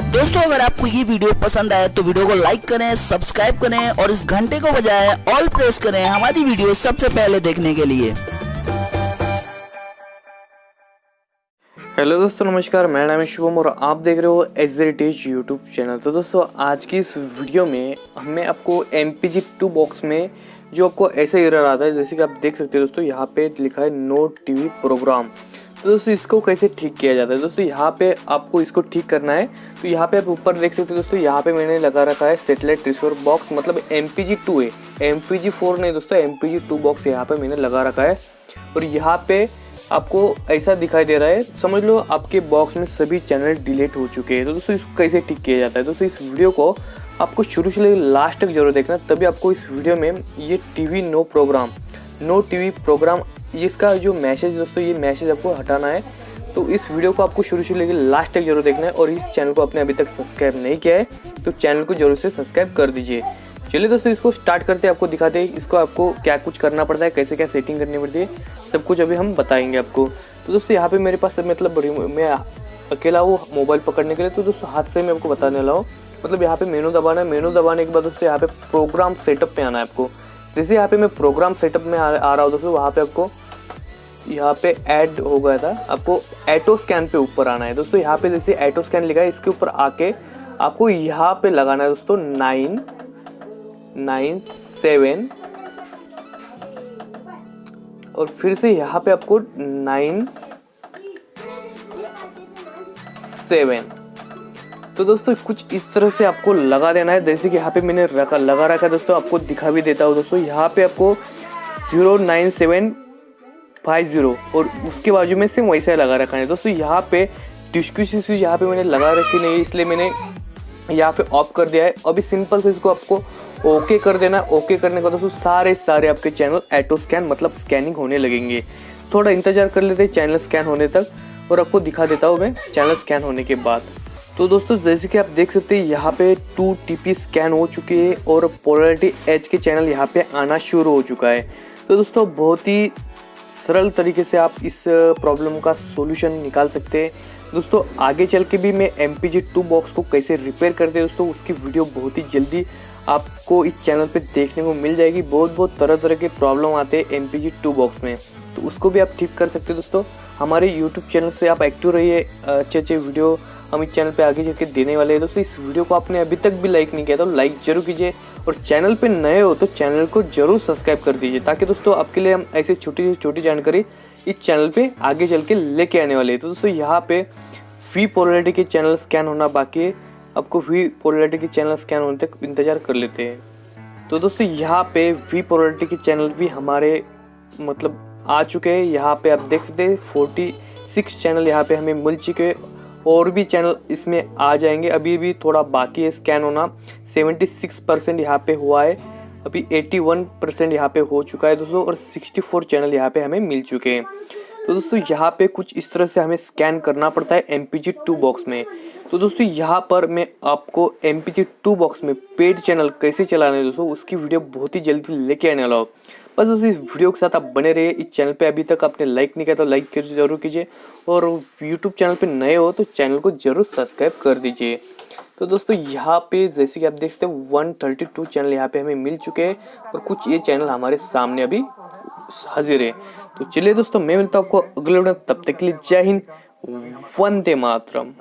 दोस्तों अगर आपको ये वीडियो पसंद आए तो वीडियो को लाइक करें, सब्सक्राइब करें और इस घंटे को बजाय ऑल प्रेस करें हमारी वीडियो सबसे पहले देखने के लिए। हेलो दोस्तों, नमस्कार। मेरा नाम है शुभम और आप देख रहे हो एच यूट्यूब चैनल। तो दोस्तों आज की इस वीडियो में हमें आपको MPG-2 बॉक्स में जो आपको ऐसे एरर आता है, जैसे कि आप देख सकते हो दोस्तों, यहाँ पे लिखा है नो टीवी प्रोग्राम। तो दोस्तों इसको कैसे ठीक किया जाता है। दोस्तों यहाँ पे आपको इसको ठीक करना है। तो यहाँ पे आप ऊपर देख सकते हो दोस्तों, यहाँ पे मैंने लगा रखा है सैटेलाइट रिसीवर बॉक्स, मतलब MPG-2 है, MPG-4 नहीं दोस्तों, MPG-2 बॉक्स यहाँ पे मैंने लगा रखा है। और यहाँ पे आपको ऐसा दिखाई दे रहा है, समझ लो आपके बॉक्स में सभी चैनल डिलीट हो चुके हैं। तो दोस्तों इसको कैसे ठीक किया जाता है। दोस्तों इस वीडियो को आपको शुरू से लेकर लास्ट तक जरूर देखना, तभी आपको इस वीडियो में ये टीवी नो टीवी प्रोग्राम इसका जो मैसेज दोस्तों, ये मैसेज आपको हटाना है। तो इस वीडियो को आपको शुरू से लेकर लास्ट तक जरूर देखना है। और इस चैनल को आपने अभी तक सब्सक्राइब नहीं किया है तो चैनल को जरूर से सब्सक्राइब कर दीजिए। चलिए दोस्तों इसको स्टार्ट करते हैं, आपको दिखाते हैं इसको आपको क्या कुछ करना पड़ता है, कैसे क्या सेटिंग करनी पड़ती है, सब कुछ अभी हम बताएंगे आपको। तो दोस्तों यहाँ पे मेरे पास मतलब मैं अकेला वो मोबाइल पकड़ने के लिए, तो दोस्तों हाथ से मैं आपको बताने वाला हूँ। मतलब यहाँ पे मेनू दबाना है, मेनू दबाने के बाद दोस्तों यहाँ पे प्रोग्राम सेटअप पे आना है आपको। जैसे यहाँ पे मैं प्रोग्राम सेटअप में आ रहा हूँ दोस्तों, वहाँ पे आपको यहाँ पे ऐड हो गया था, आपको ऑटो स्कैन पे ऊपर आना है दोस्तों। यहाँ पे जैसे ऑटो स्कैन लिखा है, इसके ऊपर आके आपको यहाँ पे लगाना है दोस्तों 997 और फिर से यहाँ पे आपको 97। तो दोस्तों कुछ इस तरह से आपको लगा देना है, जैसे कि यहाँ पे मैंने लगा रखा है दोस्तों। आपको दिखा भी देता हूँ दोस्तों, यहाँ पे आपको 09750 और उसके बाजू में सेम वैसा लगा रखा है दोस्तों। यहाँ पे डिस्क्रिप्शन स्विच यहाँ पे मैंने लगा रखी नहीं, इसलिए मैंने यहाँ पे ऑफ कर दिया है। अभी सिंपल से इसको आपको ओके कर देना। ओके करने का दोस्तों सारे आपके चैनल ऑटो स्कैन मतलब स्कैनिंग होने लगेंगे। थोड़ा इंतजार कर लेते हैं चैनल स्कैन होने तक, और आपको दिखा देता हूँ मैं चैनल स्कैन होने के बाद। तो दोस्तों जैसे कि आप देख सकते हैं यहाँ पे 2 TP स्कैन हो चुके हैं और पोलैरिटी एच के चैनल यहाँ पे आना शुरू हो चुका है। तो दोस्तों बहुत ही सरल तरीके से आप इस प्रॉब्लम का सॉल्यूशन निकाल सकते हैं। दोस्तों आगे चल के भी मैं MPG-2 बॉक्स को कैसे रिपेयर करते हैं दोस्तों, उसकी वीडियो बहुत ही जल्दी आपको इस चैनल पे देखने को मिल जाएगी। बहुत तरह के प्रॉब्लम आते हैं MPG-2 बॉक्स में, तो उसको भी आप ठीक कर सकते हैं दोस्तों। हमारे यूट्यूब चैनल से आप एक्टिव रहिए, अच्छे वीडियो हम इस चैनल पे आगे चल के देने वाले हैं दोस्तों। इस वीडियो को आपने अभी तक भी लाइक नहीं किया तो लाइक जरूर कीजिए, और चैनल पे नए हो तो चैनल को जरूर सब्सक्राइब कर दीजिए, ताकि दोस्तों आपके लिए हम ऐसे छोटी जानकारी इस चैनल पे आगे चल के लेके आने वाले हैं। तो दोस्तों यहाँ पे वी पोलैरिटी के चैनल स्कैन होना बाकी है, आपको वी पोलैरिटी के चैनल स्कैन होने तक इंतजार कर लेते हैं। तो दोस्तों यहाँ पे वी पोलैरिटी के चैनल भी हमारे मतलब आ चुके हैं। यहाँ पे आप देख सकते हैं 46 चैनल यहाँ पे हमें मिल चुके हैं, और भी चैनल इसमें आ जाएंगे। अभी भी थोड़ा बाकी है स्कैन होना, 76% यहाँ पे हुआ है, अभी 81% यहाँ पे हो चुका है दोस्तों, और 64 चैनल यहाँ पे हमें मिल चुके हैं। तो दोस्तों यहाँ पे कुछ इस तरह से हमें स्कैन करना पड़ता है MPG-2 बॉक्स में। तो दोस्तों यहाँ पर मैं आपको MPG-2 बॉक्स में पेड चैनल कैसे चलाना है दोस्तों, उसकी वीडियो बहुत ही जल्दी लेके आने वाला हूँ। बस दोस्तों इस वीडियो के साथ आप बने रहिए। इस चैनल पे अभी तक आपने लाइक नहीं किया तो लाइक जरूर कीजिए, और यूट्यूब चैनल पे नए हो तो चैनल को जरूर सब्सक्राइब कर दीजिए। तो दोस्तों यहाँ पे जैसे कि आप देख सकते हैं 132 चैनल यहाँ पे हमें मिल चुके हैं, और कुछ ये चैनल हमारे सामने अभी हाजिर है। तो चलिए दोस्तों मैं मिलता हूँ आपको अगले वीडियो, तब तक के लिए जय हिंद, वंदे मातरम।